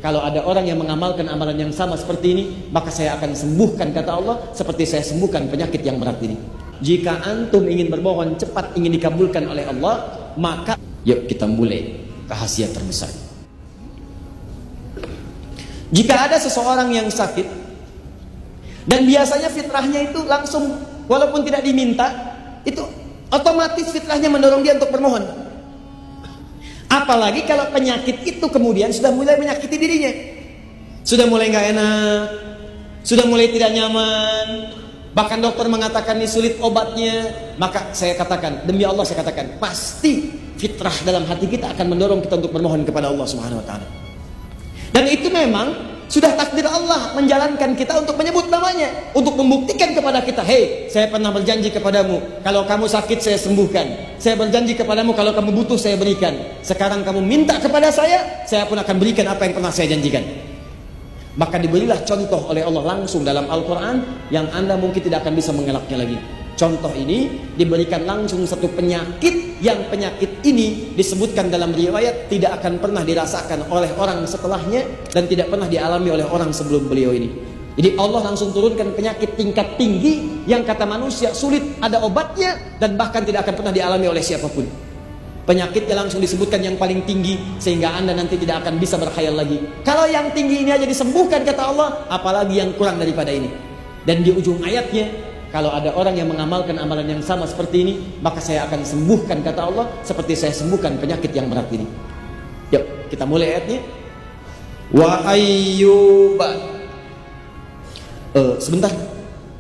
kalau ada orang yang mengamalkan amalan yang sama seperti ini, maka saya akan sembuhkan, kata Allah, seperti saya sembuhkan penyakit yang berat ini. Jika antum ingin bermohon cepat ingin dikabulkan oleh Allah, maka yuk kita mulai rahasia terbesar. Jika ada seseorang yang sakit, dan biasanya fitrahnya itu langsung, walaupun tidak diminta, itu otomatis fitrahnya mendorong dia untuk bermohon. Apalagi kalau penyakit itu kemudian sudah mulai menyakiti dirinya, sudah mulai nggak enak, sudah mulai tidak nyaman, bahkan dokter mengatakan ini sulit obatnya, maka saya katakan, demi Allah saya katakan, pasti fitrah dalam hati kita akan mendorong kita untuk bermohon kepada Allah Subhanahu wa taala. Dan itu memang sudah takdir Allah menjalankan kita untuk menyebut namanya, untuk membuktikan kepada kita, hei, saya pernah berjanji kepadamu, kalau kamu sakit saya sembuhkan. Saya berjanji kepadamu, kalau kamu butuh saya berikan. Sekarang kamu minta kepada saya pun akan berikan apa yang pernah saya janjikan. Maka diberilah contoh oleh Allah langsung dalam Al-Quran yang Anda mungkin tidak akan bisa mengelaknya lagi. Contoh ini diberikan langsung satu penyakit, yang penyakit ini disebutkan dalam riwayat tidak akan pernah dirasakan oleh orang setelahnya dan tidak pernah dialami oleh orang sebelum beliau ini. Jadi Allah langsung turunkan penyakit tingkat tinggi yang kata manusia sulit ada obatnya dan bahkan tidak akan pernah dialami oleh siapapun. Penyakitnya langsung disebutkan yang paling tinggi sehingga Anda nanti tidak akan bisa berkhayal lagi. Kalau yang tinggi ini aja disembuhkan kata Allah, apalagi yang kurang daripada ini. Dan di ujung ayatnya, kalau ada orang yang mengamalkan amalan yang sama seperti ini, maka saya akan sembuhkan, kata Allah, seperti saya sembuhkan penyakit yang berat ini. Yuk, kita mulai ayatnya. Wa ayyuba. Sebentar,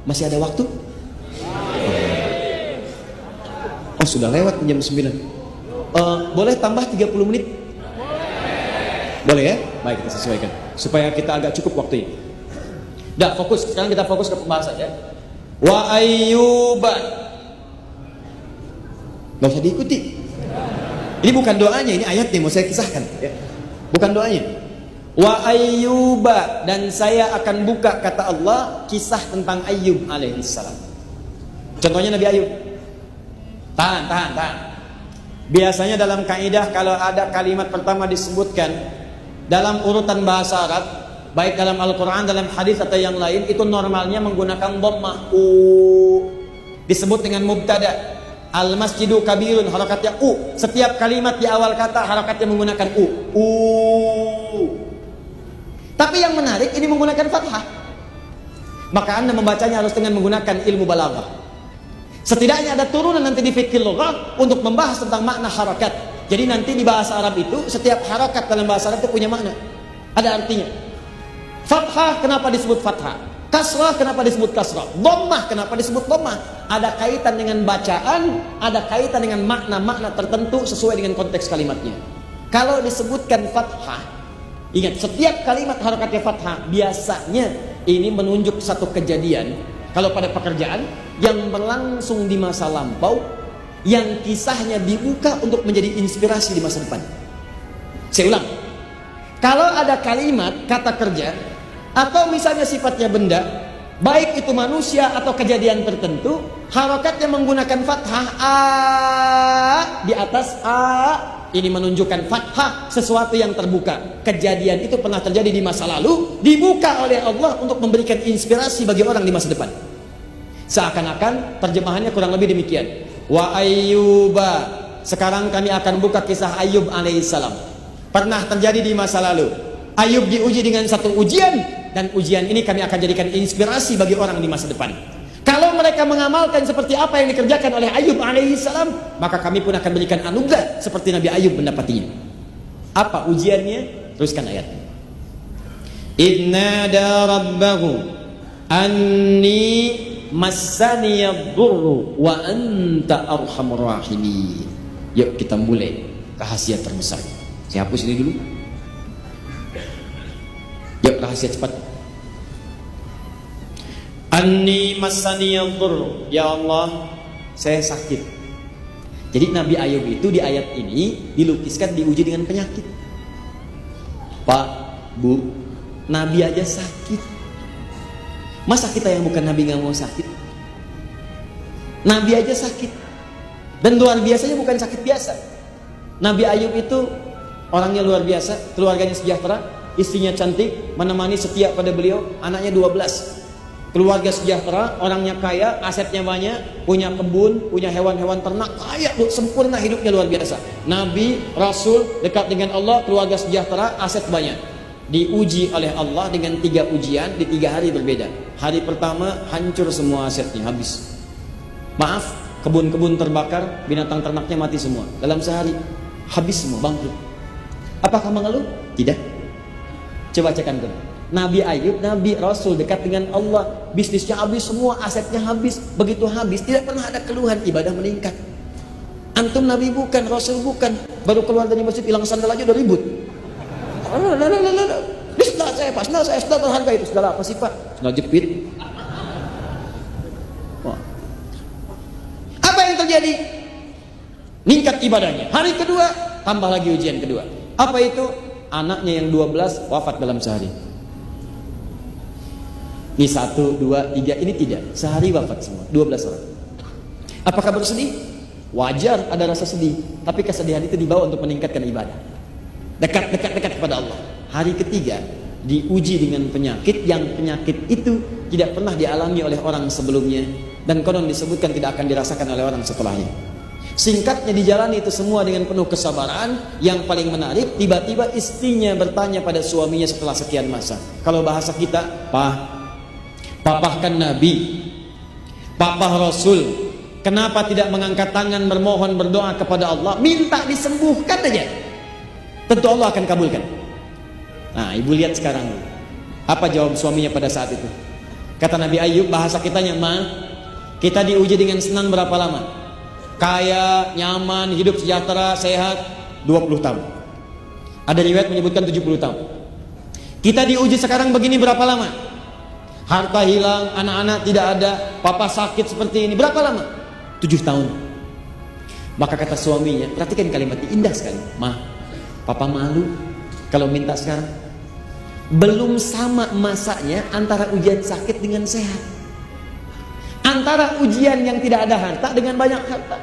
masih ada waktu? Oh, sudah lewat jam 9. Boleh tambah 30 menit? Boleh ya? Baik, kita sesuaikan supaya kita agak cukup waktunya. Dah, fokus. Sekarang kita fokus ke pembahasan ya. Wa ayyuba. Gak usah diikuti. Ini bukan doanya, ini ayatnya mau saya kisahkan ya. Bukan doanya. Wa ayyuba, dan saya akan buka, kata Allah, kisah tentang Ayyub alaihissalam. Contohnya Nabi Ayyub. Tahan. Biasanya dalam kaidah kalau ada kalimat pertama disebutkan dalam urutan bahasa Arab, baik dalam Al-Quran, dalam hadis atau yang lain, itu normalnya menggunakan dhammah u. Disebut dengan mubtada. Al-masjidu kabirun, harakatnya u. Setiap kalimat di awal kata harakatnya menggunakan u. Tapi yang menarik ini menggunakan fathah. Maka Anda membacanya harus dengan menggunakan ilmu balaghah. Setidaknya ada turunan nanti di fikih lughah untuk membahas tentang makna harakat. Jadi nanti di bahasa Arab itu setiap harakat dalam bahasa Arab itu punya makna. Ada artinya. Fathah kenapa disebut fathah? Kasrah kenapa disebut kasrah? Dhammah kenapa disebut dhammah? Ada kaitan dengan bacaan, ada kaitan dengan makna-makna tertentu sesuai dengan konteks kalimatnya. Kalau disebutkan fathah, ingat setiap kalimat harakatnya fathah biasanya ini menunjuk satu kejadian. Kalau pada pekerjaan yang berlangsung di masa lampau, yang kisahnya dibuka untuk menjadi inspirasi di masa depan. Saya ulang. Kalau ada kalimat kata kerja atau misalnya sifatnya benda, baik itu manusia atau kejadian tertentu, harakatnya menggunakan fathah a di atas a, ini menunjukkan fathah sesuatu yang terbuka. Kejadian itu pernah terjadi di masa lalu, dibuka oleh Allah untuk memberikan inspirasi bagi orang di masa depan. Seakan-akan terjemahannya kurang lebih demikian. Wa ayyuba, sekarang kami akan buka kisah Ayyub alaihissalam. Pernah terjadi di masa lalu. Ayyub diuji dengan satu ujian, dan ujian ini kami akan jadikan inspirasi bagi orang di masa depan. Kalau mereka mengamalkan seperti apa yang dikerjakan oleh Ayyub alaihissalam, maka kami pun akan berikan anugerah seperti Nabi Ayyub mendapatinya. Apa ujiannya? Teruskan ayat. Idnada rabbahu anni massaniyad-dhurru wa anta arhamur rahimin. Yuk kita mulai rahasia terbesar. Saya hapus ini dulu. Yuk rahasia cepat. Anni massaniyad-dhurru, ya Allah, saya sakit. Jadi Nabi Ayyub itu di ayat ini dilukiskan diuji dengan penyakit. Pak, Bu, Nabi aja sakit. Masa kita yang bukan Nabi nggak mau sakit? Nabi aja sakit. Dan luar biasanya bukan sakit biasa. Nabi Ayyub itu orangnya luar biasa, keluarganya sejahtera, istrinya cantik, menemani setia pada beliau, anaknya 12. Keluarga sejahtera, orangnya kaya, asetnya banyak, punya kebun, punya hewan-hewan ternak, kaya, sempurna hidupnya luar biasa. Nabi, Rasul, dekat dengan Allah, keluarga sejahtera, aset banyak. Diuji oleh Allah dengan 3 ujian di 3 hari berbeda. Hari pertama hancur semua asetnya, habis. Maaf, kebun-kebun terbakar, binatang ternaknya mati semua. Dalam sehari, habis semua, bangkrut. Apakah mengeluh? Tidak. Coba cek antum. Nabi Ayub, Nabi Rasul dekat dengan Allah, bisnisnya habis semua, asetnya habis. Begitu habis, tidak pernah ada keluhan, ibadah meningkat. Antum Nabi bukan, Rasul bukan, baru keluar dari masjid hilang sandal aja udah ribut. Ini sandal saya Pak, sandal saya, sandal berharga itu. Sandal apa sih Pak? Sandal jepit. Wah. Apa yang terjadi? Meningkat ibadahnya. Hari kedua, tambah lagi ujian kedua. Apa itu? Anaknya yang 12 wafat dalam sehari. Ini 1, 2, 3, ini tidak. Sehari wafat semua, 12 orang. Apakah bersedih? Wajar ada rasa sedih, tapi kesedihan itu dibawa untuk meningkatkan ibadah. Dekat kepada Allah. Hari ketiga diuji dengan penyakit yang penyakit itu tidak pernah dialami oleh orang sebelumnya dan konon disebutkan tidak akan dirasakan oleh orang setelahnya. Singkatnya dijalani itu semua dengan penuh kesabaran. Yang paling menarik, tiba-tiba istrinya bertanya pada suaminya setelah sekian masa. Kalau bahasa kita, Papa kan Nabi, Papa Rasul, kenapa tidak mengangkat tangan bermohon berdoa kepada Allah, minta disembuhkan aja, tentu Allah akan kabulkan. Nah, ibu lihat sekarang apa jawab suaminya pada saat itu. Kata Nabi Ayub, bahasa kitanya, kita diuji dengan senang berapa lama? Kaya, nyaman, hidup sejahtera, sehat 20 tahun. Ada riwayat menyebutkan 70 tahun. Kita diuji sekarang begini berapa lama? Harta hilang, anak-anak tidak ada, papa sakit seperti ini, berapa lama? 7 tahun. Maka kata suaminya, perhatikan kalimat ini indah sekali. Papa malu kalau minta sekarang. Belum sama masanya antara ujian sakit dengan sehat, antara ujian yang tidak ada harta dengan banyak harta,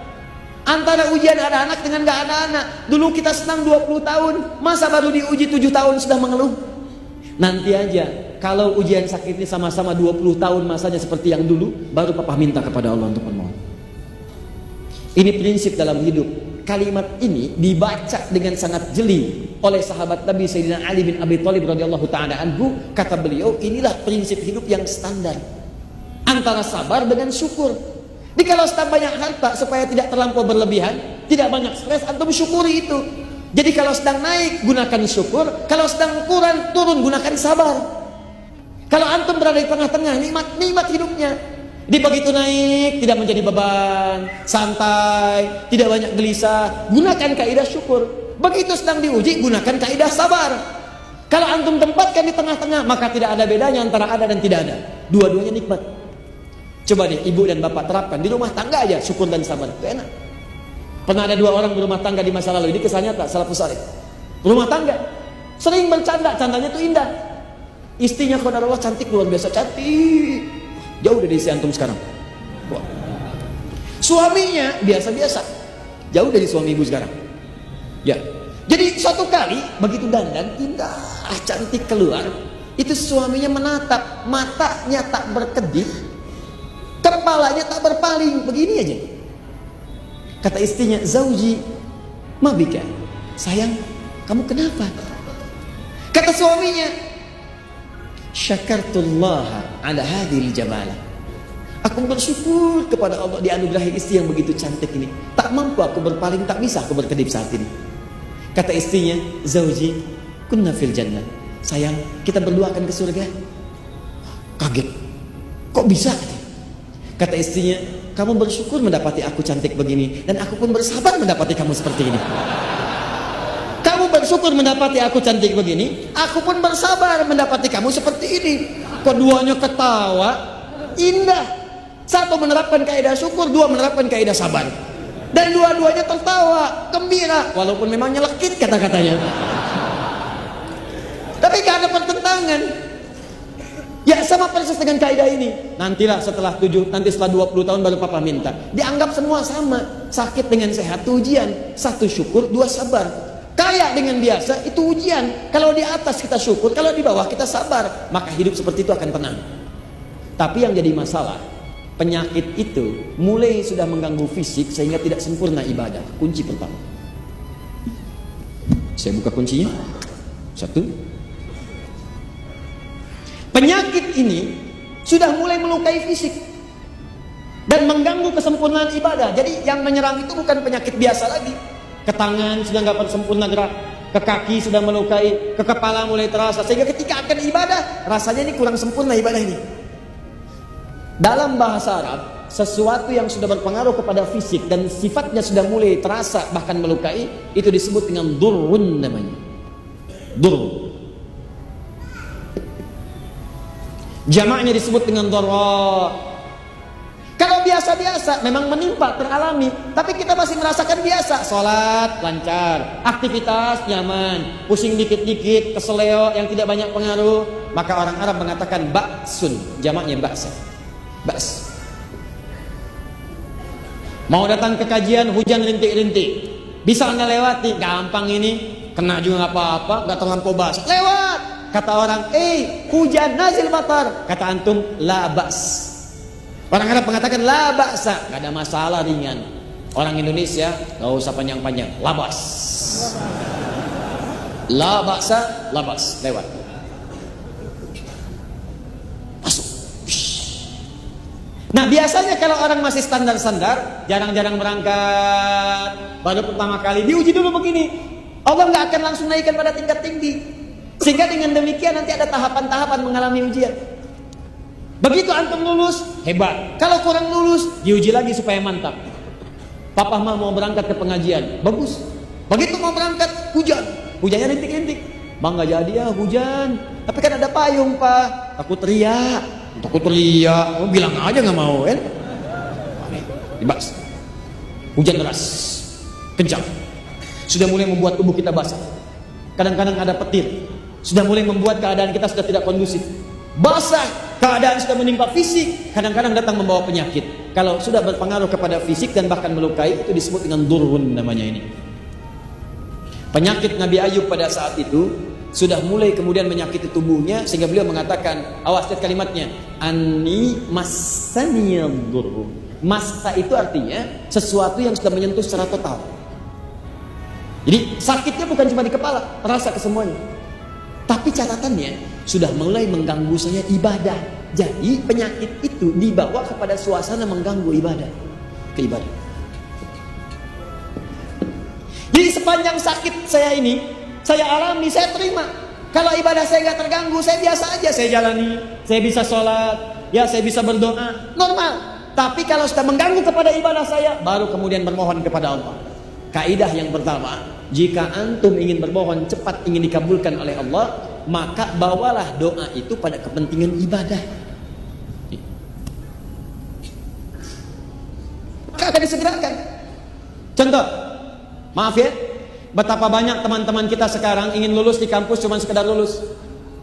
antara ujian ada anak dengan gak ada anak. Dulu kita senang 20 tahun, masa baru diuji 7 tahun sudah mengeluh? Nanti aja, kalau ujian sakitnya sama-sama 20 tahun masanya seperti yang dulu, baru papa minta kepada Allah untuk memohon. Ini prinsip dalam hidup. Kalimat ini dibaca dengan sangat jeli oleh sahabat Nabi Sayyidina Ali bin Abi Thalib radhiyallahu ta'ala anhu. Kata beliau, inilah prinsip hidup yang standar antara sabar dengan syukur. Jadi kalau sedang banyak harta, supaya tidak terlampau berlebihan, tidak banyak stres, antum syukuri itu. Jadi kalau sedang naik, gunakan syukur. Kalau sedang kurang, turun, gunakan sabar. Kalau antum berada di tengah-tengah, nikmat hidupnya. Di begitu naik, tidak menjadi beban, santai, tidak banyak gelisah, gunakan kaidah syukur. Begitu sedang diuji, gunakan kaidah sabar. Kalau antum tempatkan di tengah-tengah, maka tidak ada bedanya antara ada dan tidak ada. Dua-duanya nikmat. Coba deh ibu dan bapak terapkan di rumah tangga aja, syukur dan sabar, itu enak. Pernah ada 2 orang berumah tangga di masa lalu, ini kisah nyata, salafus saleh. Rumah tangga, sering bercanda, candanya itu indah. Istrinya qadarullah cantik, luar biasa cantik. Jauh dari isi antum sekarang. Wah. Suaminya biasa-biasa, jauh dari suami ibu sekarang. Ya. Jadi suatu kali begitu dandan indah, cantik keluar, itu suaminya menatap, matanya tak berkedip, kepalanya tak berpaling, begini aja. Kata istrinya, "Zauji, ma bika?" Sayang, kamu kenapa? Kata suaminya, "Syakartullah ala hadhil jamalah." Aku bersyukur kepada Allah dianugerahi istri yang begitu cantik ini. Tak mampu aku berpaling, tak bisa aku berkedip saat ini. Kata istrinya, "Zauji, kunna fil jannah." Sayang, kita berdua akan ke surga. Kaget. Kok bisa? Kata istrinya, "Kamu bersyukur mendapati aku cantik begini, dan aku pun bersabar mendapati kamu seperti ini. Kamu bersyukur mendapati aku cantik begini, aku pun bersabar mendapati kamu seperti ini." Keduanya ketawa, indah. Satu menerapkan kaidah syukur, dua menerapkan kaidah sabar. Dan dua-duanya tertawa, gembira, walaupun memang nyelekit kata-katanya. Tapi gak ada pertentangan. Ya sama persis dengan kaidah ini. Nantilah setelah 20 tahun baru papa minta. Dianggap semua sama. Sakit dengan sehat, ujian. 1 syukur, 2 sabar. Kaya dengan biasa itu ujian. Kalau di atas kita syukur, kalau di bawah kita sabar, maka hidup seperti itu akan tenang. Tapi yang jadi masalah, penyakit itu mulai sudah mengganggu fisik sehingga tidak sempurna ibadah. Kunci pertama. Saya buka kuncinya. Satu. Penyakit ini sudah mulai melukai fisik dan mengganggu kesempurnaan ibadah. Jadi yang menyerang itu bukan penyakit biasa lagi. Ke tangan sudah nggak sempurna gerak, ke kaki sudah melukai, ke kepala mulai terasa, sehingga ketika akan ibadah rasanya ini kurang sempurna ibadah ini. Dalam bahasa Arab, sesuatu yang sudah berpengaruh kepada fisik dan sifatnya sudah mulai terasa bahkan melukai, itu disebut dengan durrun namanya. Dur. Jamaknya disebut dengan darra. Kalau biasa-biasa memang menimpa, teralami, tapi kita masih merasakan biasa. Sholat lancar, aktivitas nyaman, pusing dikit-dikit, keseleo yang tidak banyak pengaruh, maka orang Arab mengatakan ba'sun, jamaknya ba'sa. Ba's. Mau datang ke kajian hujan rintik-rintik, bisa Anda lewati? Gampang ini, kena juga nggak apa-apa, nggak terlampau basah. Lewat. Kata orang, hujan nazil matar. Kata antum, la ba's. Orang Arab mengatakan la ba'sa, nggak ada masalah, ringan. Orang Indonesia nggak usah panjang-panjang, labas. La ba'sa, labas, lewat. Masuk. Nah biasanya kalau orang masih standar-standar, jarang-jarang berangkat, baru pertama kali diuji dulu begini, Allah nggak akan langsung naikkan pada tingkat tinggi, sehingga dengan demikian nanti ada tahapan-tahapan mengalami ujian. Begitu antum lulus, hebat. Kalau kurang lulus, diuji lagi supaya mantap. Papa mah mau berangkat ke pengajian, bagus. Begitu mau berangkat, hujan. Hujannya rintik-rintik. Bang nggak jadi ya hujan. Tapi kan ada payung pak. Takut teriak. Oh, bilang aja nggak mau kan? Dibahas. Hujan deras, kencang. Sudah mulai membuat tubuh kita basah. Kadang-kadang ada petir. Sudah mulai membuat keadaan kita sudah tidak kondusif. Basah, keadaan sudah menimpa fisik, kadang-kadang datang membawa penyakit. Kalau sudah berpengaruh kepada fisik dan bahkan melukai, itu disebut dengan durun namanya ini. Penyakit Nabi Ayub pada saat itu sudah mulai kemudian menyakiti tubuhnya, sehingga beliau mengatakan, awas lihat kalimatnya, anni massaniyad durr. Massa itu artinya sesuatu yang sudah menyentuh secara total. Jadi sakitnya bukan cuma di kepala, terasa ke semuanya. Tapi catatannya sudah mulai mengganggu saya ibadah. Jadi penyakit itu dibawa kepada suasana mengganggu ibadah. Keibadah. Jadi sepanjang sakit saya ini, saya alami, saya terima. Kalau ibadah saya gak terganggu, saya biasa aja, saya jalani. Saya bisa sholat, ya saya bisa berdoa, normal. Tapi kalau sudah mengganggu kepada ibadah saya, baru kemudian bermohon kepada Allah. Kaidah yang pertama, jika antum ingin bermohon cepat ingin dikabulkan oleh Allah, maka bawalah doa itu pada kepentingan ibadah. Maka akan disegerakan. Contoh, maaf ya, betapa banyak teman-teman kita sekarang ingin lulus di kampus cuma sekedar lulus.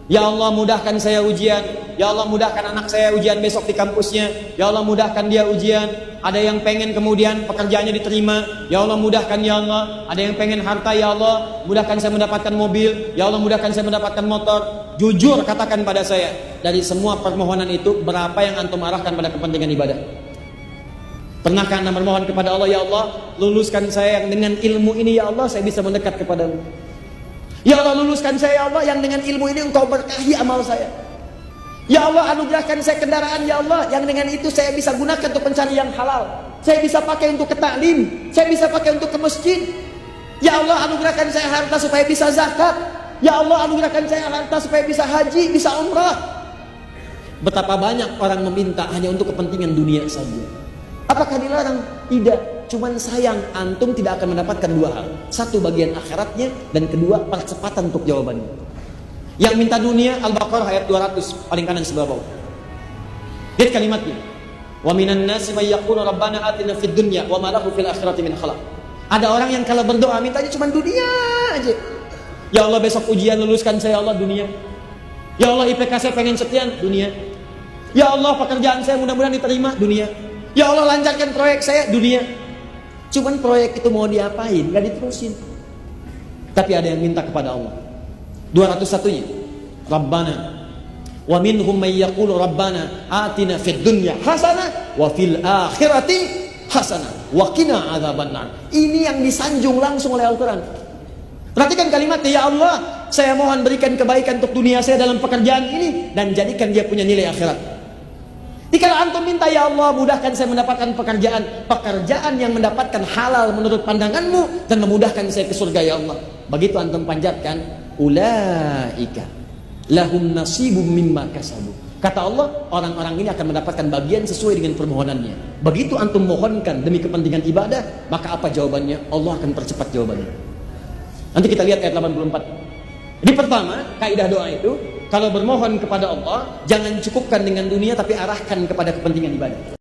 Ya Allah mudahkan saya ujian. Ya Allah mudahkan anak saya ujian besok di kampusnya. Ya Allah mudahkan dia ujian. Ada yang pengen kemudian pekerjaannya diterima. Ya Allah mudahkan ya Allah. Ada yang pengen harta ya Allah. Mudahkan saya mendapatkan mobil. Ya Allah mudahkan saya mendapatkan motor. Jujur katakan pada saya, dari semua permohonan itu berapa yang antum arahkan pada kepentingan ibadah? Pernahkah anda bermohon kepada Allah, ya Allah luluskan saya yang dengan ilmu ini ya Allah saya bisa mendekat kepadamu. Ya Allah luluskan saya ya Allah yang dengan ilmu ini engkau berkahi amal saya. Ya Allah anugerahkan saya kendaraan ya Allah yang dengan itu saya bisa gunakan untuk mencari yang halal. Saya bisa pakai untuk ke taklim, saya bisa pakai untuk ke masjid. Ya Allah anugerahkan saya harta supaya bisa zakat. Ya Allah anugerahkan saya harta supaya bisa haji, bisa umrah. Betapa banyak orang meminta hanya untuk kepentingan dunia saja. Apakah dilarang? Tidak. Cuman sayang antum tidak akan mendapatkan dua hal. Satu bagian akhiratnya, dan kedua percepatan untuk jawabannya. Yang minta dunia, Al-Baqarah ayat 200 paling kanan sebelah bawah. Lihat kalimatnya. Wa minan nasi may yaqulu rabbana atina fid dunya wa ma lahu fil akhirati min khalaq. Ada orang yang kalau berdoa mintanya cuma dunia aja. Ya Allah besok ujian luluskan saya ya Allah dunia. Ya Allah IPK saya pengen sekian dunia. Ya Allah pekerjaan saya mudah-mudahan diterima dunia. Ya Allah lancarkan proyek saya dunia. Cuman proyek itu mau diapain? Gak diterusin. Tapi ada yang minta kepada Allah. 201-nya. Rabbana wa minhum may yaqulu rabbana atina fid dunya hasanah wa fil akhirati hasanah wa qina adzabannar. Ini yang disanjung langsung oleh Al-Qur'an. Perhatikan kalimatnya, ya Allah, saya mohon berikan kebaikan untuk dunia saya dalam pekerjaan ini dan jadikan dia punya nilai akhirat. Jika antum minta, ya Allah, mudahkan saya mendapatkan pekerjaan yang mendapatkan halal menurut pandanganmu dan memudahkan saya ke surga, ya Allah. Begitu antum panjatkan, ulaika lahum nasibum mimma kasabu. Kata Allah, orang-orang ini akan mendapatkan bagian sesuai dengan permohonannya. Begitu antum mohonkan demi kepentingan ibadah, maka apa jawabannya? Allah akan percepat jawabannya. Nanti kita lihat ayat 84. Jadi pertama, kaidah doa itu, kalau bermohon kepada Allah, jangan cukupkan dengan dunia, tapi arahkan kepada kepentingan ibadah.